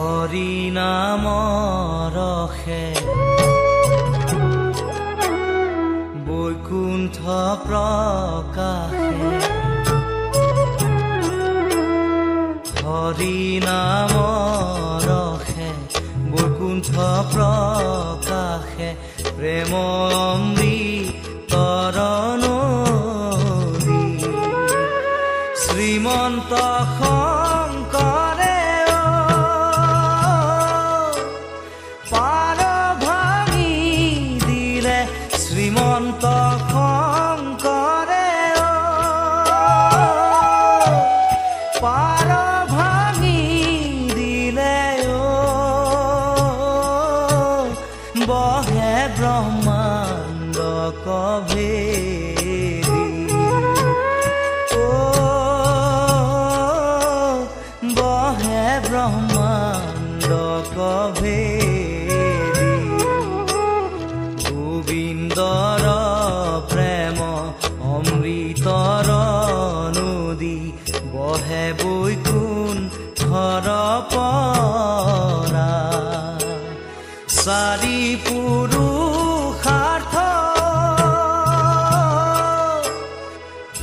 হৰি নাম ৰসে বৈকুণ্ঠ প্ৰকাশে হৰি নাম ৰসে বৈকুণ্ঠ প্ৰকাশে প্ৰেম অমৃতৰ নদী শ্ৰীমন্ত শংকৰে পাৰ ভাঙি দিলে শ্ৰীমন্ত শংকৰে পাৰ ভাঙি দিলে বহে ব্ৰহ্মাণ্ড কভেদি বহে ব্ৰহ্মাণ্ড কভেদি গোবিন্দৰ প্ৰেম অমৃতৰ নদী বহে বৈকুণ্ঠৰ পৰা চাৰি পুৰুষাৰ্থ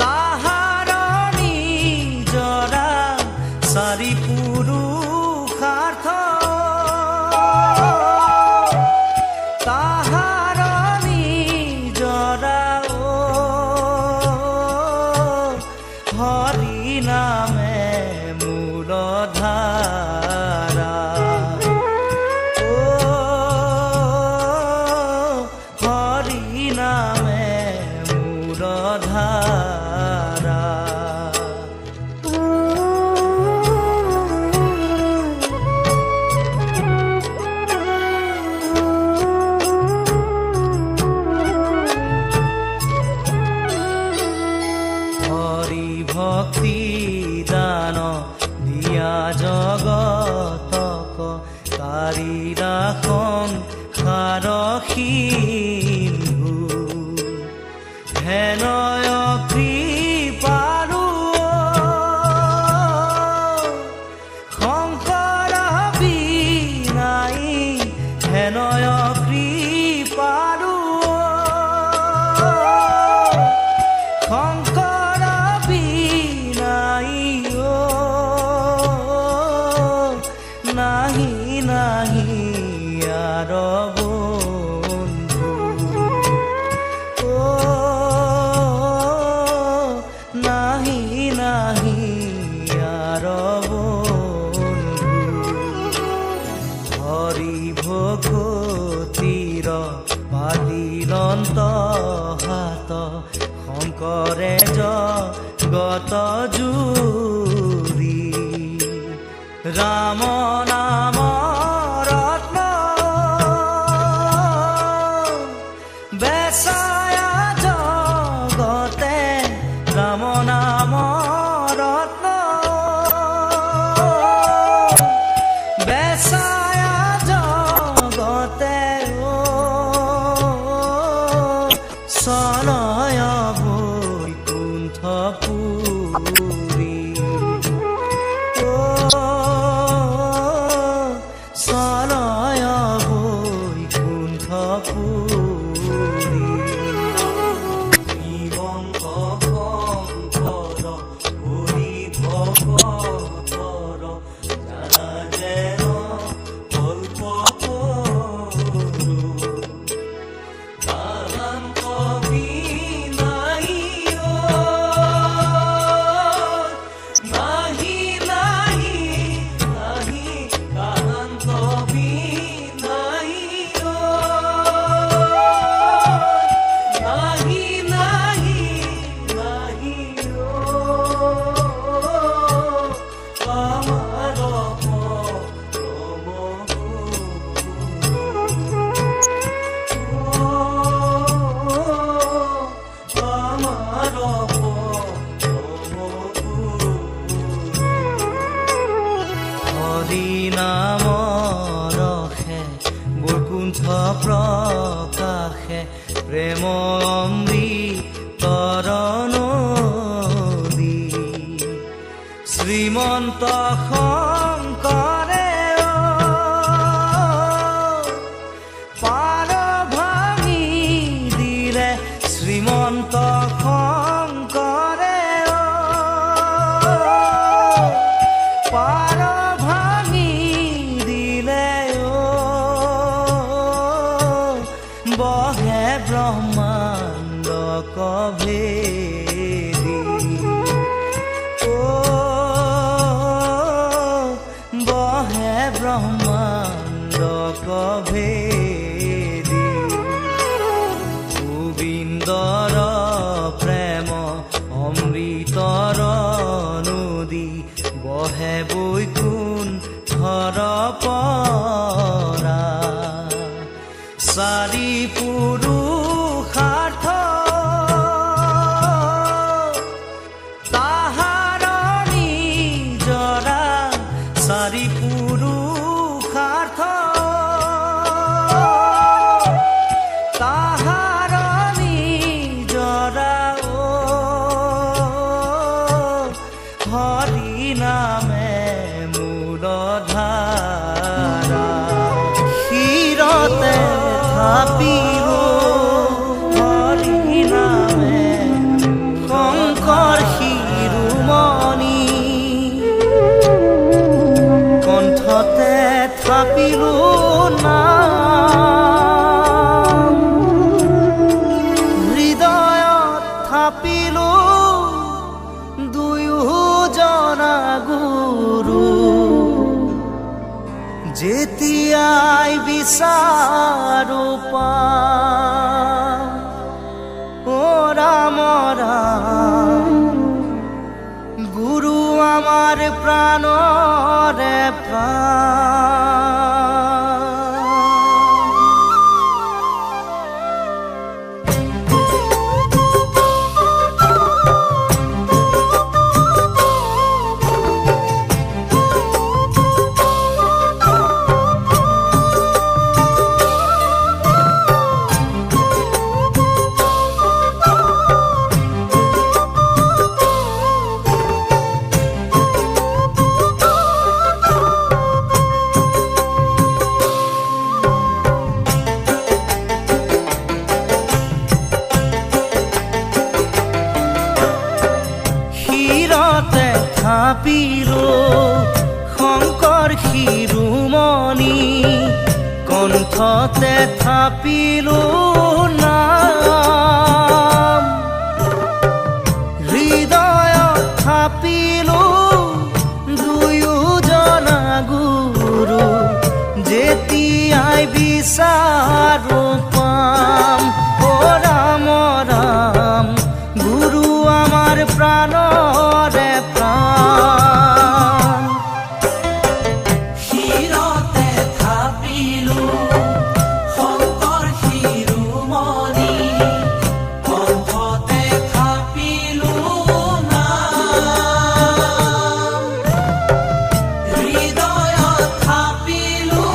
তাহাৰ নিজৰা চাৰি পুৰুষাৰ্থ তাহাৰ নিজৰা হৰি নামে মূলধাৰা হৰি নামে মূলধাৰা হৰি ভক্তি দান দিয়া জগতক কাৰিলা সংসাৰ সিন্ধু হেনয় কৃপালু শংকৰ বিনাই হেনয় কৃপালু শংকৰ বিনাই নাহি নাহি আৰ বন্ধু নাহি নাহি আৰ বন্ধু হৰি ভকতিৰ পাদিলন্ত হাত শংকৰে জগত জুৰি ৰাম নাম ৰত্ন বেচায়া জগতে ৰাম নাম ৰত্ন বেচায়া জগতে চলয় বৈকুণ্ঠ পুৰী চলয় বৈকুণ্ঠ পুৰী শ্ৰীমন্ত শংকৰ হৰি ভকতৰ জানা যেন কল্পতৰু কাৰন কবি নাই নাহি নাহি নাহি কাৰন কবি নাই নাহি নাহি নাহি আমাৰ হৰি নাম ৰসে বৈকুণ্ঠ প্ৰকাশে প্ৰেম অমৃতৰ নদী শ্ৰীমন্ত শংকৰে ভেদি বহে ব্ৰহ্মাণ্ড ভেদি গোবিন্দৰ প্ৰেম অমৃতৰ নদী বহে বৈকুণ্ঠৰ পৰা চাৰি পুৰুষাৰ্থ তাহাৰ নিজৰা চাৰি পুৰুষাৰ্থ তাহাৰ নিজৰা হৰি নামে মূলধাৰা ক্ষীৰতে থাপিব হৰি নামে শংকৰ শিৰোমণি কণ্ঠতে থাপিল নাম হৃদয়ত থাপিল দুয়োজনা গুৰু যেতিয়াই বিচাৰো পাম ও ৰাম ৰাম গুৰু আমাৰ প্ৰাণৰে প্ৰাণ থাপিল শংকৰ শিৰোমণি কণ্ঠতে থাপিল নাম হৃদয়ত থাপিল দুয়োজনা গুৰু যেতিয়াই বিচাৰো পাম ও ৰাম ৰাম গুৰু আমাৰ প্ৰাণৰে প্ৰাণ শিৰতে থাপিলো শংকৰ শিৰোমণি কণ্ঠতে থাপিলো নাম হৃদয়ত থাপিলো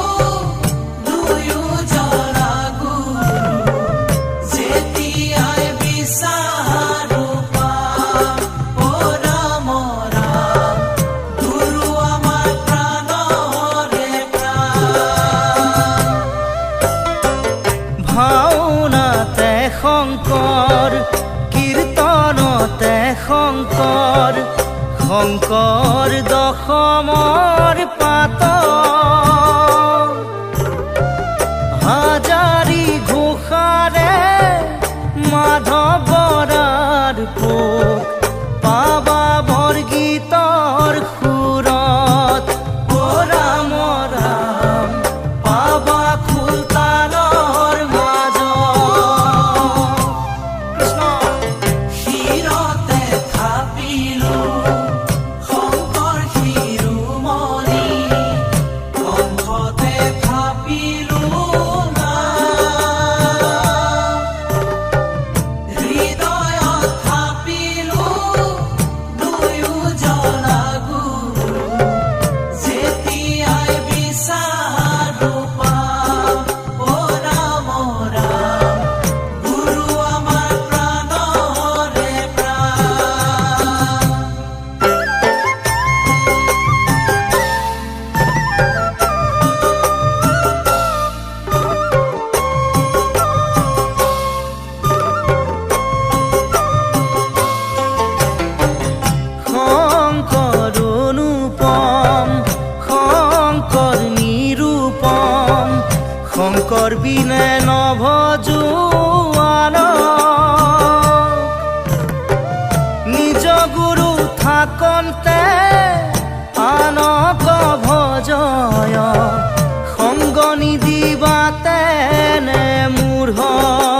দুয়োজনা গুৰু যেতিয়াই বিচাৰো পাম ও ৰাম ৰাম গুৰু আমাৰ প্ৰাণৰে প্ৰাণ ভাওনাতে শংকৰ কীৰ্তনতে শংকৰ শংকৰ দশমৰ পাত হাজাৰী ঘোষাৰে মাধৱৰাৰ পোক পাবা বৰগীতৰ সুৰত ও ৰাম ৰাম পাবা খোলতালৰ মাজত কৃষ্ণ শিৰতে থাপিলো শংকৰ শিৰোমণি মূঢ়